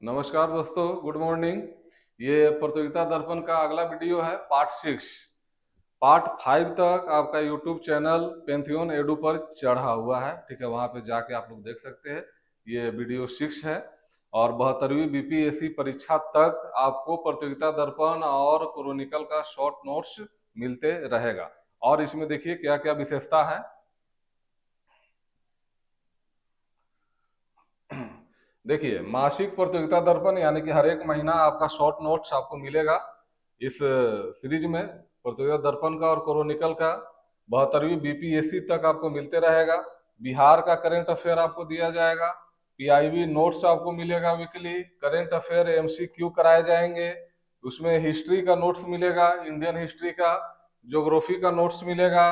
नमस्कार दोस्तों, good morning. ये प्रतियोगिता दर्पण का अगला वीडियो है, पार्ट 6। पार्ट 5 तक आपका यूट्यूब चैनल पेंथियन एडू पर चढ़ा हुआ है, ठीक है। वहां पे जाके आप लोग देख सकते हैं। ये वीडियो 6 है और 72वीं बीपीएससी परीक्षा तक आपको प्रतियोगिता दर्पण और क्रोनिकल का शॉर्ट नोट्स मिलते रहेगा। और इसमें देखिए क्या क्या विशेषता है। देखिए, मासिक प्रतियोगिता दर्पण यानी कि हर एक महीना आपका शॉर्ट नोट्स आपको मिलेगा इस सीरीज में। प्रतियोगिता दर्पण का और क्रोनिकल का 72वीं बीपीएससी तक आपको मिलते रहेगा। बिहार का करंट अफेयर आपको दिया जाएगा। पीआईबी नोट्स आपको मिलेगा वीकली। करंट अफेयर एमसीक्यू कराए जाएंगे। उसमें हिस्ट्री का नोट्स मिलेगा, इंडियन हिस्ट्री का। ज्योग्राफी का नोट्स मिलेगा।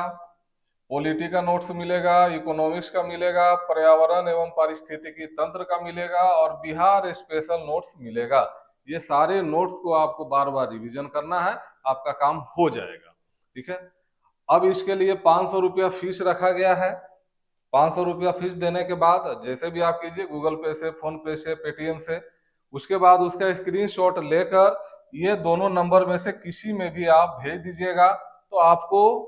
पॉलिटी का नोट्स मिलेगा। इकोनॉमिक्स का मिलेगा। पर्यावरण एवं पारिस्थितिकी तंत्र का मिलेगा और बिहार स्पेशल नोट्स मिलेगा। ये सारे नोट्स को आपको बार बार रिवीजन करना है, आपका काम हो जाएगा, ठीक है। अब इसके लिए 500 रुपया फीस रखा गया है। 500 रुपया फीस देने के बाद जैसे भी आप कीजिए, गूगल पे से, फोन पे से, पेटीएम से, उसके बाद उसका स्क्रीनशॉट लेकर ये दोनों नंबर में से किसी में भी आप भेज दीजिएगा, तो आपको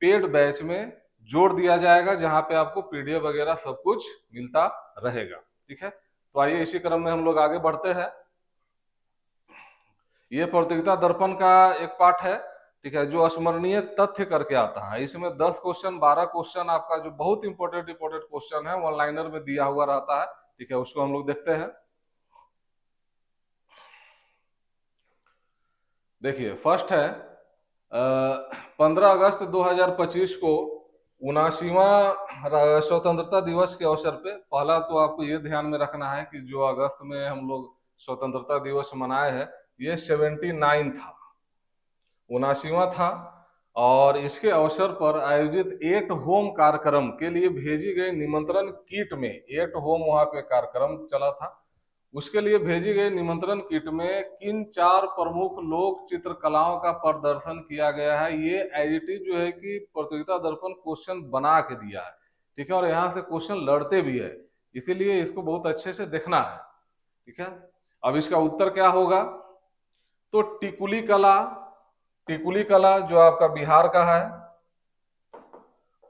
पेड बैच में जोड़ दिया जाएगा, जहां पे आपको पीडीएफ वगैरह सब कुछ मिलता रहेगा, ठीक है। तो आइए इसी क्रम में हम लोग आगे बढ़ते हैं। ये प्रतियोगिता दर्पण का एक पार्ट है, ठीक है, जो स्मरणीय तथ्य करके आता है। इसमें 10 क्वेश्चन, 12 क्वेश्चन आपका जो बहुत इंपॉर्टेंट इंपॉर्टेंट क्वेश्चन है वन लाइनर में दिया हुआ रहता है, ठीक है। उसको हम लोग देखते हैं। देखिए, फर्स्ट है 15 अगस्त 2025 को 79वां स्वतंत्रता दिवस के अवसर पे। पहला तो आपको ये ध्यान में रखना है कि जो अगस्त में हम लोग स्वतंत्रता दिवस मनाए हैं, ये 79 था, 79वां था। और इसके अवसर पर आयोजित एट होम कार्यक्रम के लिए भेजी गई निमंत्रण किट में, एट होम वहां पे कार्यक्रम चला था, उसके लिए भेजी गई निमंत्रण किट में किन 4 प्रमुख लोक चित्रकलाओं का प्रदर्शन किया गया है। ये एज इट इज जो है कि प्रतियोगिता दर्पण क्वेश्चन बना के दिया है, ठीक है। और यहाँ से क्वेश्चन लड़ते भी है, इसीलिए इसको बहुत अच्छे से देखना है, ठीक है। अब इसका उत्तर क्या होगा? तो टिकुली कला, टिकुली कला जो आपका बिहार का है,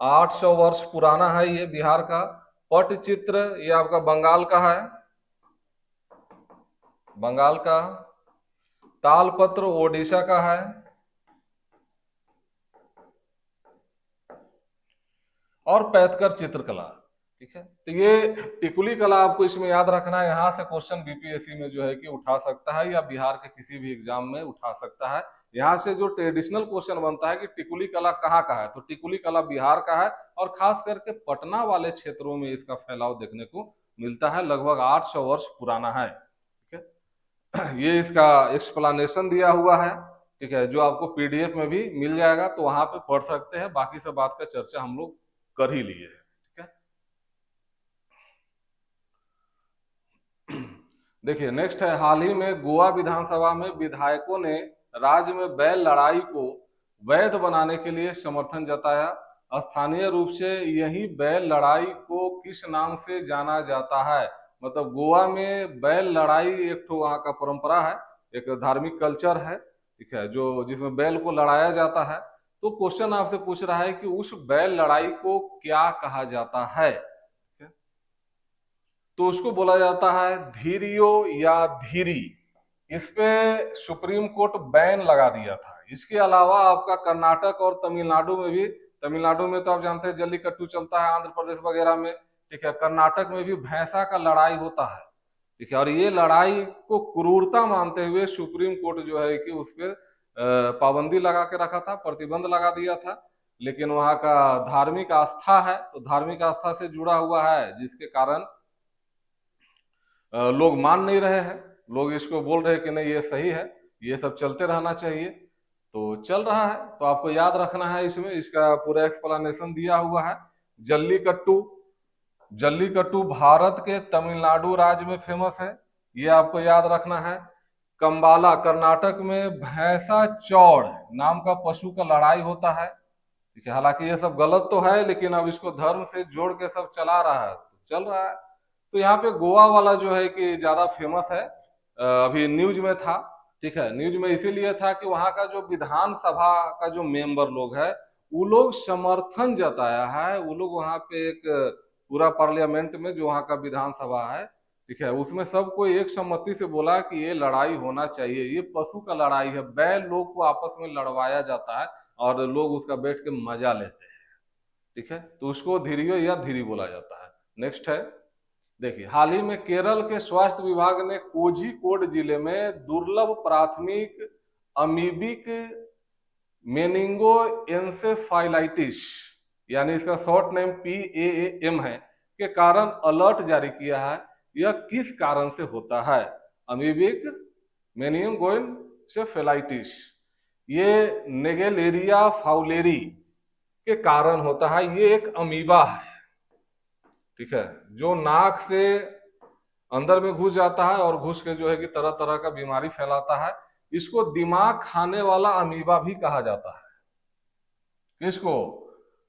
800 वर्ष पुराना है ये बिहार का। पटचित्र ये आपका बंगाल का है, बंगाल का। तालपत्र ओडिशा का है। और पैतकर चित्रकला, ठीक है। तो ये टिकुली कला आपको इसमें याद रखना है। यहाँ से क्वेश्चन बीपीएससी में जो है कि उठा सकता है, या बिहार के किसी भी एग्जाम में उठा सकता है। यहाँ से जो ट्रेडिशनल क्वेश्चन बनता है कि टिकुली कला कहाँ का है, तो टिकुली कला बिहार का है। और खास करके पटना वाले क्षेत्रों में इसका फैलाव देखने को मिलता है, लगभग 800 वर्ष पुराना है, ठीक है। ये इसका एक्सप्लेनेशन दिया हुआ है, ठीक है, जो आपको पीडीएफ में भी मिल जाएगा, तो वहां पे पढ़ सकते हैं। बाकी सब बात का चर्चा हम लोग कर ही लिए हैं, ठीक है। देखिए, नेक्स्ट है, हाल ही में गोवा विधानसभा में विधायकों ने राज्य में बैल लड़ाई को वैध बनाने के लिए समर्थन जताया। स्थानीय रूप से यही बैल लड़ाई को किस नाम से जाना जाता है? मतलब गोवा में बैल लड़ाई एक तो वहाँ का परंपरा है, एक धार्मिक कल्चर है, ठीक है, जो जिसमें बैल को लड़ाया जाता है। तो क्वेश्चन आपसे पूछ रहा है कि उस बैल लड़ाई को क्या कहा जाता है? तो उसको बोला जाता है धीरियो या धीरी। इस पे सुप्रीम कोर्ट बैन लगा दिया था। इसके अलावा आपका कर्नाटक और तमिलनाडु में भी, तमिलनाडु में तो आप जानते हैं जल्लीकट्टू चलता है, आंध्र प्रदेश वगैरह में, ठीक है। कर्नाटक में भी भैंसा का लड़ाई होता है, ठीक है। और ये लड़ाई को क्रूरता मानते हुए सुप्रीम कोर्ट जो है कि उस पर पाबंदी लगा के रखा था, प्रतिबंध लगा दिया था। लेकिन वहाँ का धार्मिक आस्था है, तो धार्मिक आस्था से जुड़ा हुआ है, जिसके कारण लोग मान नहीं रहे हैं। लोग इसको बोल रहे हैं कि नहीं ये सही है, ये सब चलते रहना चाहिए, तो चल रहा है। तो आपको याद रखना है, इसमें इसका पूरा एक्सप्लेनेशन दिया हुआ है। जल्लीकट्टू, जल्लीकट्टू भारत के तमिलनाडु राज्य में फेमस है, ये आपको याद रखना है। कंबाला कर्नाटक में भैंसा चौड़ नाम का पशु का लड़ाई होता है, ठीक है। हालांकि ये सब गलत तो है, लेकिन अब इसको धर्म से जोड़ के सब चला रहा है, तो चल रहा है। तो यहाँ पे गोवा वाला जो है कि ज्यादा फेमस है, अभी न्यूज में था। ठीक है, न्यूज में इसीलिए था कि वहां का जो विधानसभा का जो मेंबर लोग है वो लोग समर्थन जताया है। वो लोग वहां पे एक पूरा पार्लियामेंट में जो वहां का विधानसभा है, ठीक है, उसमें सब कोई एक सम्मति से बोला कि ये लड़ाई होना चाहिए, ये पशु का लड़ाई है, बैल लोग को आपस में लड़वाया जाता है और लोग उसका बैठ के मजा लेते हैं। ठीक है, तो उसको धीरियो या धीरी बोला जाता है। नेक्स्ट है, देखिए, हाल ही में केरल के स्वास्थ्य विभाग ने कोझिकोड जिले में दुर्लभ प्राथमिक अमीबिक मेनिंगो एन्सेफाइलाइटिस, यानी इसका शॉर्ट नेम PAAM है, के कारण अलर्ट जारी किया है। यह किस कारण से होता है? अमीबिक मेनिंगो एन्सेफेलाइटिस, ये नेगेलेरिया फाउलेरी के कारण होता है। ये एक अमीबा है, ठीक है, जो नाक से अंदर में घुस जाता है और घुस के जो है कि तरह तरह का बीमारी फैलाता है। इसको दिमाग खाने वाला अमीबा भी कहा जाता है। किसको?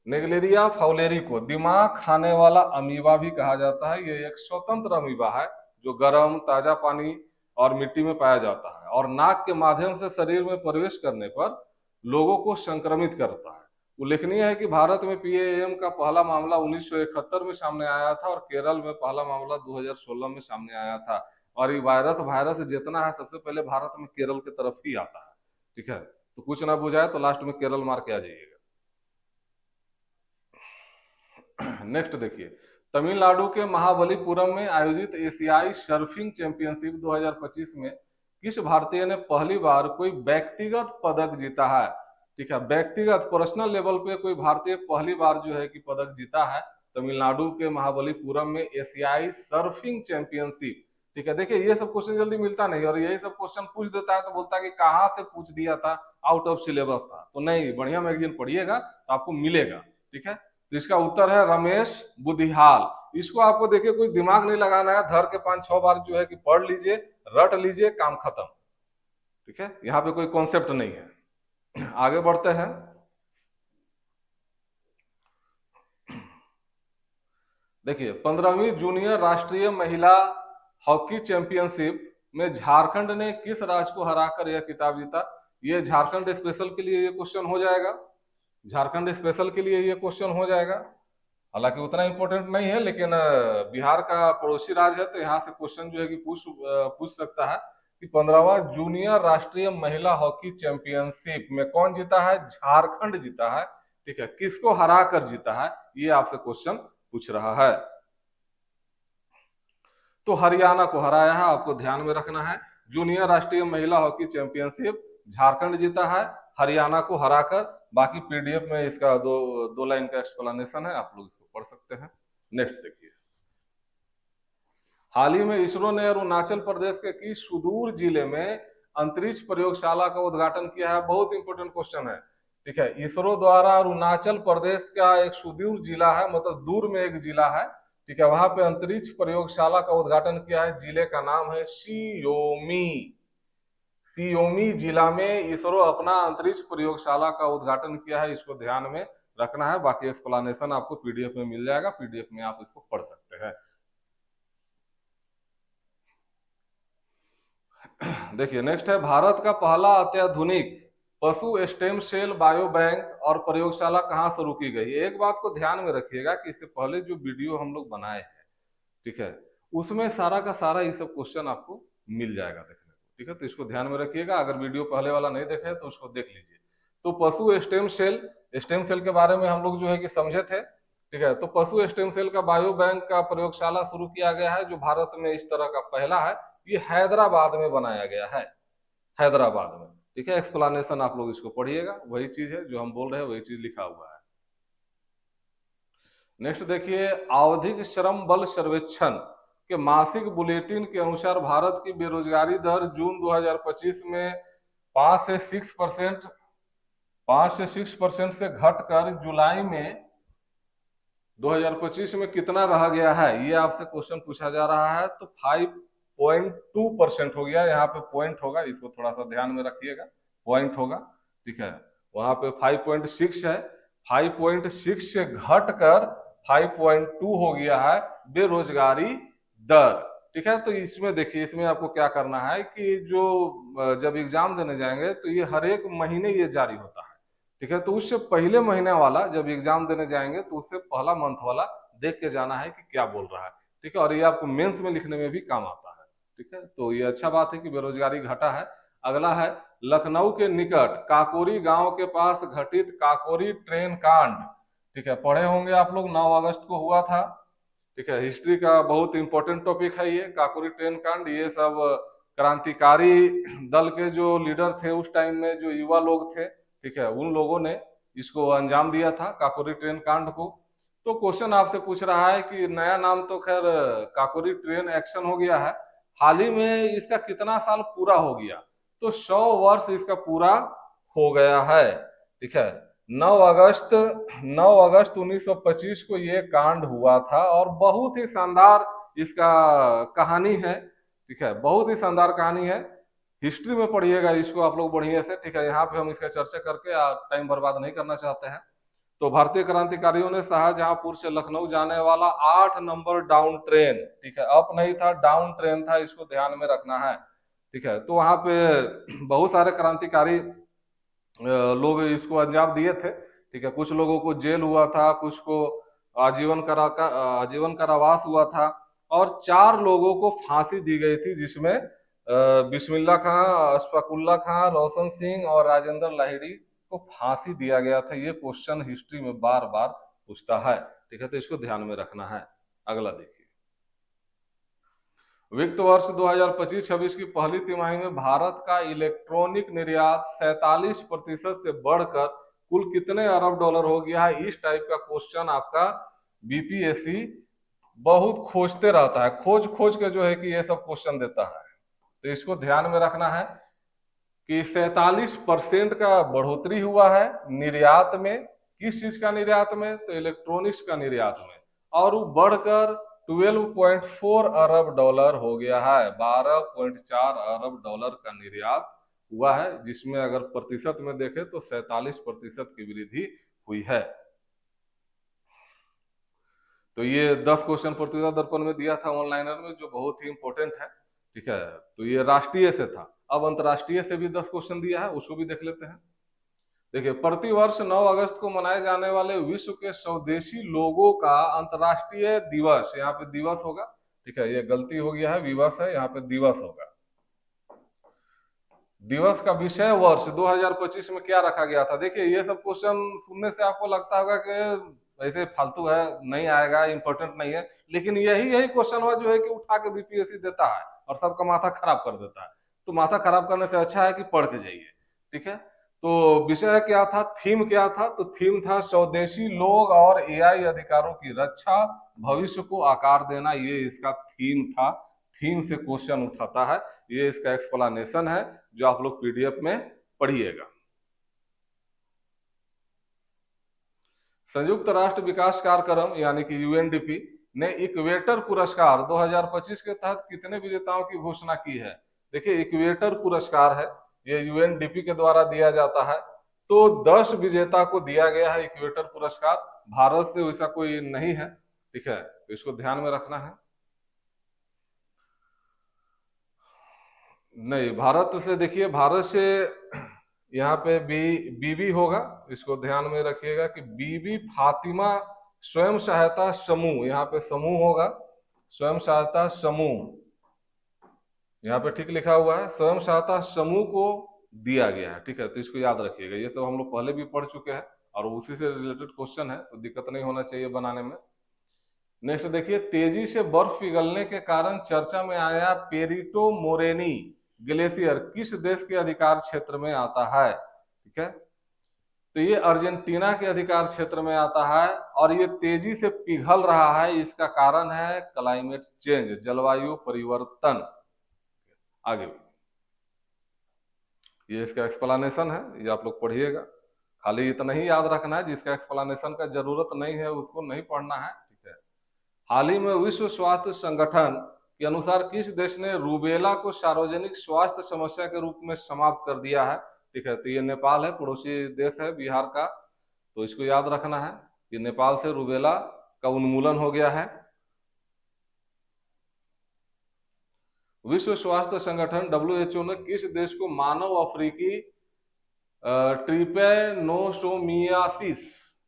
नेगलेरिया फाउलेरी को दिमाग खाने वाला अमीबा भी कहा जाता है। ये एक स्वतंत्र अमीबा है जो गर्म ताजा पानी और मिट्टी में पाया जाता है और नाक के माध्यम से शरीर में प्रवेश करने पर लोगों को संक्रमित करता है। उल्लेखनीय है कि भारत में PAM का पहला मामला 1971 में सामने आया था और केरल में पहला मामला 2016 में सामने आया था। और ये वायरस जितना है सबसे पहले भारत में केरल की तरफ ही आता है। ठीक है, तो कुछ ना बुझाए तो लास्ट में केरल मार के आ जाइएगा। नेक्स्ट देखिए, तमिलनाडु के महाबलीपुरम में आयोजित एशियाई सर्फिंग चैंपियनशिप 2025 में किस भारतीय ने पहली बार कोई व्यक्तिगत पदक जीता है? ठीक है, व्यक्तिगत पर्सनल लेवल पे कोई भारतीय पहली बार जो है कि पदक जीता है तमिलनाडु के महाबलीपुरम में एशियाई सर्फिंग चैंपियनशिप। ठीक है, देखिए ये सब क्वेश्चन जल्दी मिलता नहीं और यही सब क्वेश्चन पूछ देता है तो बोलता है कि कहाँ से पूछ दिया था, आउट ऑफ सिलेबस था। तो नहीं, बढ़िया मैगजीन पढ़िएगा तो आपको मिलेगा। ठीक है, तो इसका उत्तर है रमेश बुधिहाल। इसको आपको देखिए कुछ दिमाग नहीं लगाना है, धर के 5-6 बार जो है कि पढ़ लीजिए, रट लीजिए, काम खत्म। ठीक है, यहाँ पे कोई कॉन्सेप्ट नहीं है। आगे बढ़ते हैं। देखिए, 15वीं जूनियर राष्ट्रीय महिला हॉकी चैंपियनशिप में झारखंड ने किस राज्य को हराकर यह खिताब जीता? ये झारखंड स्पेशल के लिए ये क्वेश्चन हो जाएगा। झारखंड स्पेशल के लिए ये क्वेश्चन हो जाएगा। हालांकि उतना इंपॉर्टेंट नहीं है, लेकिन बिहार का पड़ोसी राज्य है तो यहाँ से क्वेश्चन जो है कि पूछ सकता है कि 15वां जूनियर राष्ट्रीय महिला हॉकी चैंपियनशिप में कौन जीता है? झारखंड जीता है। ठीक है, किसको हरा कर जीता है, ये आपसे क्वेश्चन पूछ रहा है। तो हरियाणा को हराया है, आपको ध्यान में रखना है। जूनियर राष्ट्रीय महिला हॉकी चैंपियनशिप झारखंड जीता है हरियाणा को हराकर। बाकी PDF में इसका दो लाइन का एक्सप्लेनेशन है, आप लोग इसको पढ़ सकते हैं। नेक्स्ट देखिए, हाल ही में इसरो ने अरुणाचल प्रदेश के किस सुदूर जिले में अंतरिक्ष प्रयोगशाला का उद्घाटन किया है? बहुत इंपॉर्टेंट क्वेश्चन है। ठीक है, इसरो द्वारा अरुणाचल प्रदेश का एक सुदूर जिला है, मतलब दूर में एक जिला है, ठीक है, वहां पे अंतरिक्ष प्रयोगशाला का उद्घाटन किया है। जिले का नाम है सियोमी। सियोमी जिला में इसरो अपना अंतरिक्ष प्रयोगशाला का उद्घाटन किया है, इसको ध्यान में रखना है। बाकी एक्सप्लेनेशन आपको PDF में मिल जाएगा, PDF में आप इसको पढ़ सकते हैं। देखिए, नेक्स्ट है, भारत का पहला अत्याधुनिक पशु स्टेम सेल बायो बैंक और प्रयोगशाला कहाँ शुरू की गई? एक बात को ध्यान में रखिएगा कि इससे पहले जो वीडियो हम लोग बनाए हैं, ठीक है, उसमें सारा का सारा ये सब क्वेश्चन आपको मिल जाएगा देखने को। ठीक है, तो इसको ध्यान में रखिएगा। अगर वीडियो पहले वाला नहीं देखे तो उसको देख लीजिए। तो पशु स्टेम सेल के बारे में हम लोग जो है कि समझे थे। ठीक है, तो पशु स्टेम सेल का बायो बैंक का प्रयोगशाला शुरू किया गया है, जो भारत में इस तरह का पहला है। ये हैदराबाद में बनाया गया है, हैदराबाद में। ठीक है, एक्सप्लेनेशन आप लोग इसको पढ़िएगा, वही चीज है जो हम बोल रहे हैं, वही चीज लिखा हुआ है। नेक्स्ट देखिए, आवधिक श्रम बल सर्वेक्षण के मासिक बुलेटिन के अनुसार भारत की बेरोजगारी दर जून 2025 में 5 से 6% से घटकर जुलाई में 2025 में कितना रह गया है? ये आपसे क्वेश्चन पूछा जा रहा है। तो 5.2% हो गया, यहाँ पे पॉइंट होगा, इसको थोड़ा सा ध्यान में रखिएगा, पॉइंट होगा। ठीक है, वहां पे 5.6 है, 5.6 से घटकर 5.2 हो गया है बेरोजगारी दर। ठीक है। तो इसमें देखिए, इसमें आपको क्या करना है कि जो जब एग्जाम देने जाएंगे तो ये हर एक महीने ये जारी होता है, ठीक है। तो उससे पहले महीने वाला जब एग्जाम देने जाएंगे तो उससे पहला मंथ वाला देख के जाना है कि क्या बोल रहा है, ठीक है। और ये आपको मेंस में लिखने में भी काम आता है, ठीक है। तो ये अच्छा बात है कि बेरोजगारी घटा है। अगला है, लखनऊ के निकट काकोरी गांव के पास घटित काकोरी ट्रेन कांड, ठीक है। पढ़े होंगे आप लोग, 9 अगस्त को हुआ था, ठीक है। हिस्ट्री का बहुत इंपॉर्टेंट टॉपिक है ये काकोरी ट्रेन कांड। ये सब क्रांतिकारी दल के जो लीडर थे उस टाइम में, जो युवा लोग थे, ठीक है, उन लोगों ने इसको अंजाम दिया था काकोरी ट्रेन कांड को। तो क्वेश्चन आपसे पूछ रहा है कि नया नाम तो खैर काकोरी ट्रेन एक्शन हो गया है, हाल ही में इसका कितना साल पूरा हो गया? तो 100 वर्ष इसका पूरा हो गया है, ठीक है। 9 अगस्त 9 अगस्त 1925 को ये कांड हुआ था और बहुत ही शानदार इसका कहानी है, ठीक है। बहुत ही शानदार कहानी है, हिस्ट्री में पढ़िएगा इसको आप लोग बढ़िया से, ठीक है। यहाँ पे हम इसका चर्चा करके टाइम बर्बाद नहीं करना चाहते हैं। तो भारतीय क्रांतिकारियों ने शाहजहांपुर से लखनऊ जाने वाला 8 नंबर डाउन ट्रेन, ठीक है, अप नहीं था, डाउन ट्रेन था, इसको ध्यान में रखना है, ठीक है। तो वहां पे बहुत सारे क्रांतिकारी लोग इसको अंजाम दिए थे, ठीक है। कुछ लोगों को जेल हुआ था, कुछ को आजीवन कारावास हुआ था, और 4 लोगों को फांसी दी गई थी, जिसमें बिस्मिल्लाह खां, अशफाकुल्ला खां, रोशन सिंह और राजेंद्र लाहिड़ी को फांसी दिया गया था। ये क्वेश्चन हिस्ट्री में बार बार पूछता है, ठीक है। तो इसको ध्यान में रखना है। अगला देखिए, वित्त वर्ष 2025-26 की पहली तिमाही में भारत का इलेक्ट्रॉनिक निर्यात 47% से बढ़कर कुल कितने अरब डॉलर हो गया है? इस टाइप का क्वेश्चन आपका बीपीएससी बहुत खोजते रहता है, खोज खोज के जो है कि ये सब क्वेश्चन देता है। तो इसको ध्यान में रखना है कि 47% का बढ़ोतरी हुआ है निर्यात में। किस चीज का निर्यात में? तो इलेक्ट्रॉनिक्स का निर्यात में, और वो बढ़कर 12.4 अरब डॉलर हो गया है। 12.4 अरब डॉलर का निर्यात हुआ है, जिसमें अगर प्रतिशत में देखें तो 47% की वृद्धि हुई है। तो ये 10 क्वेश्चन प्रतियोगिता दर्पण में दिया था ऑनलाइनर में, जो बहुत ही इंपॉर्टेंट है, ठीक है। तो ये राष्ट्रीय से था। अब अंतर्राष्ट्रीय से भी 10 क्वेश्चन दिया है, उसको भी देख लेते हैं। देखिए, प्रतिवर्ष 9 अगस्त को मनाए जाने वाले विश्व के स्वदेशी लोगों का अंतर्राष्ट्रीय दिवस, यहाँ पे दिवस होगा, ठीक है, ये गलती हो गया है, विवश है, यहाँ पे दिवस होगा। दिवस का विषय वर्ष 2025 में क्या रखा गया था? देखिए, ये सब क्वेश्चन सुनने से आपको लगता होगा कि ऐसे फालतू है, नहीं आएगा, इंपॉर्टेंट नहीं है, लेकिन यही क्वेश्चन जो है कि उठा के बीपीएससी देता है और सबका माथा खराब कर देता है। तो माथा खराब करने से अच्छा है कि पढ़ के जाइए, ठीक है। तो विषय क्या था, थीम क्या था? तो थीम था स्वदेशी लोग और एआई अधिकारों की रक्षा, भविष्य को आकार देना, ये इसका थीम था। थीम से क्वेश्चन उठाता है, ये इसका एक्सप्लेनेशन है, जो आप लोग पीडीएफ में पढ़िएगा। संयुक्त राष्ट्र विकास कार्यक्रम यानी कि यूएनडीपी ने इक्वेटर पुरस्कार 2025 के तहत कितने विजेताओं की घोषणा की है? देखिए, इक्वेटर पुरस्कार है, ये यूएनडीपी के द्वारा दिया जाता है। तो 10 विजेता को दिया गया है इक्वेटर पुरस्कार, भारत से वैसा कोई नहीं है, ठीक है। तो इसको ध्यान में रखना है। नहीं, भारत से देखिए, भारत से यहाँ पे बीबी होगा, इसको ध्यान में रखिएगा कि बीबी फातिमा स्वयं सहायता समूह, यहाँ पे समूह होगा, स्वयं सहायता समूह, यहाँ पे ठीक लिखा हुआ है, स्वयं सहायता समूह को दिया गया है, ठीक है। तो इसको याद रखिएगा, ये सब हम लोग पहले भी पढ़ चुके हैं और उसी से रिलेटेड क्वेश्चन है, तो दिक्कत नहीं होना चाहिए बनाने में। नेक्स्ट देखिए, तेजी से बर्फ पिघलने के कारण चर्चा में आया पेरिटो मोरेनी ग्लेशियर किस देश के अधिकार क्षेत्र में आता है? ठीक है, तो ये अर्जेंटीना के अधिकार क्षेत्र में आता है, और ये तेजी से पिघल रहा है, इसका कारण है क्लाइमेट चेंज, जलवायु परिवर्तन। आगे ये इसका एक्सप्लेनेशन है, ये आप लोग पढ़िएगा। खाली इतना ही याद रखना है, जिसका एक्सप्लेनेशन का जरूरत नहीं है उसको नहीं पढ़ना है, ठीक है। हाल ही में विश्व स्वास्थ्य संगठन के अनुसार किस देश ने रूबेला को सार्वजनिक स्वास्थ्य समस्या के रूप में समाप्त कर दिया है? ठीक है, तो ये नेपाल है, पड़ोसी देश है बिहार का, तो इसको याद रखना है कि नेपाल से रूबेला का उन्मूलन हो गया है। विश्व स्वास्थ्य संगठन WHO ने किस देश को मानव अफ्रीकी ट्रिपेनोसोमियासिस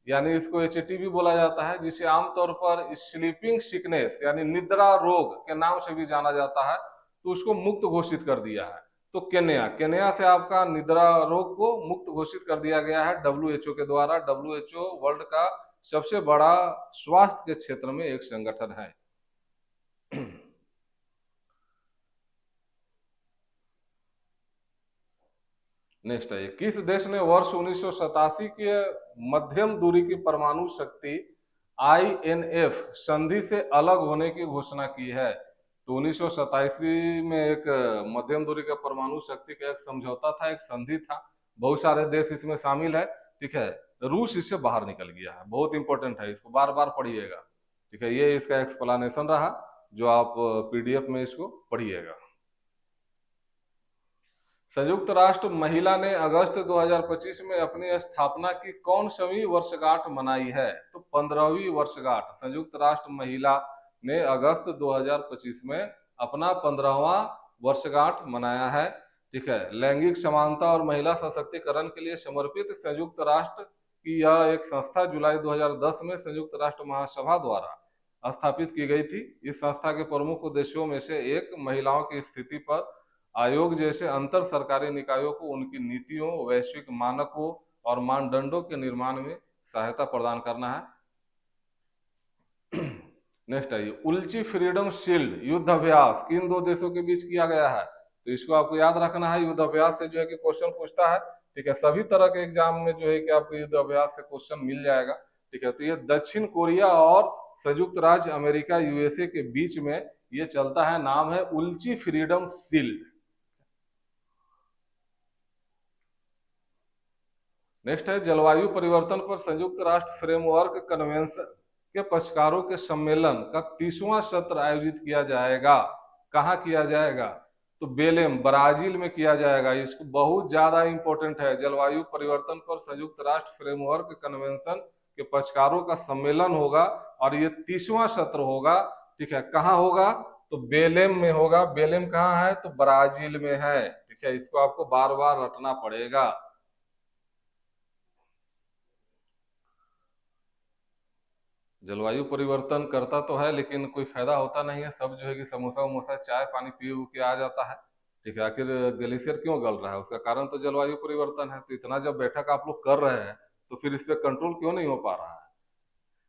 यानी इसको HAT भी बोला जाता है, जिसे आमतौर पर स्लीपिंग सिकनेस यानी निद्रा रोग के नाम से भी जाना जाता है, तो उसको मुक्त घोषित कर दिया है। तो केन्या केन्या से आपका निद्रा रोग को मुक्त घोषित कर दिया गया है WHO के द्वारा। WHO वर्ल्ड का सबसे बड़ा स्वास्थ्य के क्षेत्र में एक संगठन है। नेक्स्ट है, किस देश ने वर्ष 1987 के मध्यम दूरी की परमाणु शक्ति INF संधि से अलग होने की घोषणा की है? तो 1987 में एक मध्यम दूरी का परमाणु शक्ति का एक समझौता था, एक संधि था, बहुत सारे देश इसमें शामिल है। ठीक है, रूस इससे बाहर निकल गया है, बहुत इंपॉर्टेंट है, इसको बार बार पढ़िएगा। ठीक है, ये इसका एक्सप्लेनेशन रहा, जो आप PDF में इसको पढ़िएगा। संयुक्त राष्ट्र महिला ने अगस्त 2025 में अपनी स्थापना की कौन सी वर्षगांठ मनाई है? तो 15वीं वर्षगांठ संयुक्त राष्ट्र महिला ने अगस्त 2025 में अपना 15वां वर्षगांठ मनाया है। ठीक है, लैंगिक समानता और महिला सशक्तिकरण के लिए समर्पित संयुक्त राष्ट्र की यह एक संस्था जुलाई 2010 में संयुक्त राष्ट्र महासभा द्वारा स्थापित की गई थी। इस संस्था के प्रमुख उद्देश्यों में से एक महिलाओं की स्थिति पर आयोग जैसे अंतर सरकारी निकायों को उनकी नीतियों, वैश्विक मानकों और मानदंडों के निर्माण में सहायता प्रदान करना है। नेक्स्ट आइए, उल्ची फ्रीडम शील्ड युद्ध अभ्यास किन दो देशों के बीच किया गया है? तो इसको आपको याद रखना है, युद्ध अभ्यास से जो है कि क्वेश्चन पूछता है। ठीक है, सभी तरह के एग्जाम में जो है कि आपको युद्ध अभ्यास से क्वेश्चन मिल जाएगा। ठीक है, तो ये दक्षिण कोरिया और संयुक्त राज्य अमेरिका USA के बीच में ये चलता है, नाम है उल्ची फ्रीडम शील्ड। नेक्स्ट है, जलवायु परिवर्तन पर संयुक्त राष्ट्र फ्रेमवर्क कन्वेंशन के पक्षकारों के सम्मेलन का 30वां सत्र आयोजित किया जाएगा। कहाँ किया जाएगा? तो बेलेम, ब्राजील में किया जाएगा। इसको बहुत ज्यादा इंपॉर्टेंट है। जलवायु परिवर्तन पर संयुक्त राष्ट्र फ्रेमवर्क कन्वेंशन के पक्षकारों का सम्मेलन होगा और ये 30वां सत्र होगा। ठीक है, कहाँ होगा? तो बेलेम में होगा। बेलेम कहाँ है? तो ब्राजील में है। ठीक है, इसको आपको बार बार रटना पड़ेगा। जलवायु परिवर्तन करता तो है, लेकिन कोई फायदा होता नहीं है। सब जो है कि समोसा वमोसा चाय पानी पी के आ जाता है। ठीक है, आखिर ग्लेशियर क्यों गल रहा है? उसका कारण तो जलवायु परिवर्तन है। तो इतना जब बैठक आप लोग कर रहे हैं तो फिर इस पे कंट्रोल क्यों नहीं हो पा रहा है?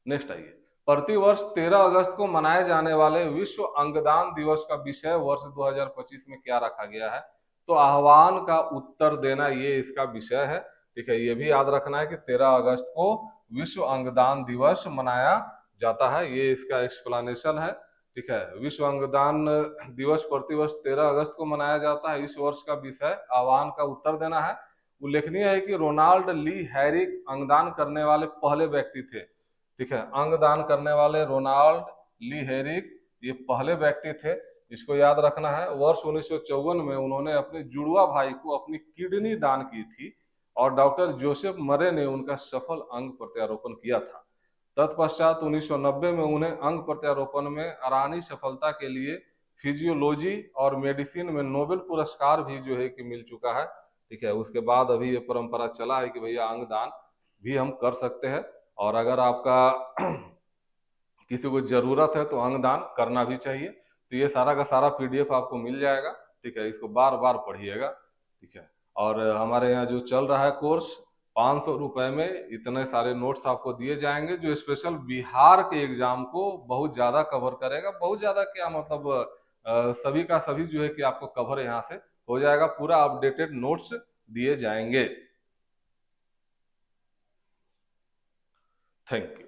नेक्स्ट आइए, प्रतिवर्ष 13 अगस्त को मनाए जाने वाले विश्व अंगदान दिवस का विषय वर्ष 2025 में क्या रखा गया है? तो आह्वान का उत्तर देना, ये इसका विषय है। ठीक है, ये भी याद रखना है कि 13 अगस्त को विश्व अंगदान दिवस मनाया जाता है, ये इसका एक्सप्लेनेशन है। ठीक है, विश्व अंगदान दिवस प्रतिवर्ष 13 अगस्त को मनाया जाता है। इस वर्ष का विषय आह्वान का उत्तर देना है। उल्लेखनीय है कि रोनाल्ड ली हैरिक अंगदान करने वाले पहले व्यक्ति थे। ठीक है, अंगदान करने वाले रोनाल्ड ली हैरिक ये पहले व्यक्ति थे, इसको याद रखना है। वर्ष 1954 में उन्होंने अपने जुड़वा भाई को अपनी किडनी दान की थी और डॉक्टर जोसेफ मरे ने उनका सफल अंग प्रत्यारोपण किया था। तत्पश्चात 1990 में उन्हें अंग प्रत्यारोपण में अरानी सफलता के लिए फिजियोलॉजी और मेडिसिन में नोबेल पुरस्कार भी जो है कि मिल चुका है। ठीक है, उसके बाद अभी ये परंपरा चला है कि भैया अंग दान भी हम कर सकते हैं, और अगर आपका किसी को जरूरत है तो अंगदान करना भी चाहिए। तो ये सारा का सारा PDF आपको मिल जाएगा। ठीक है, इसको बार बार पढ़िएगा। ठीक है, और हमारे यहाँ जो चल रहा है कोर्स, 500 रुपए में इतने सारे नोट्स आपको दिए जाएंगे, जो स्पेशल बिहार के एग्जाम को बहुत ज्यादा कवर करेगा। बहुत ज्यादा क्या मतलब, सभी का सभी जो है कि आपको कवर यहाँ से हो जाएगा। पूरा अपडेटेड नोट्स दिए जाएंगे। Thank you.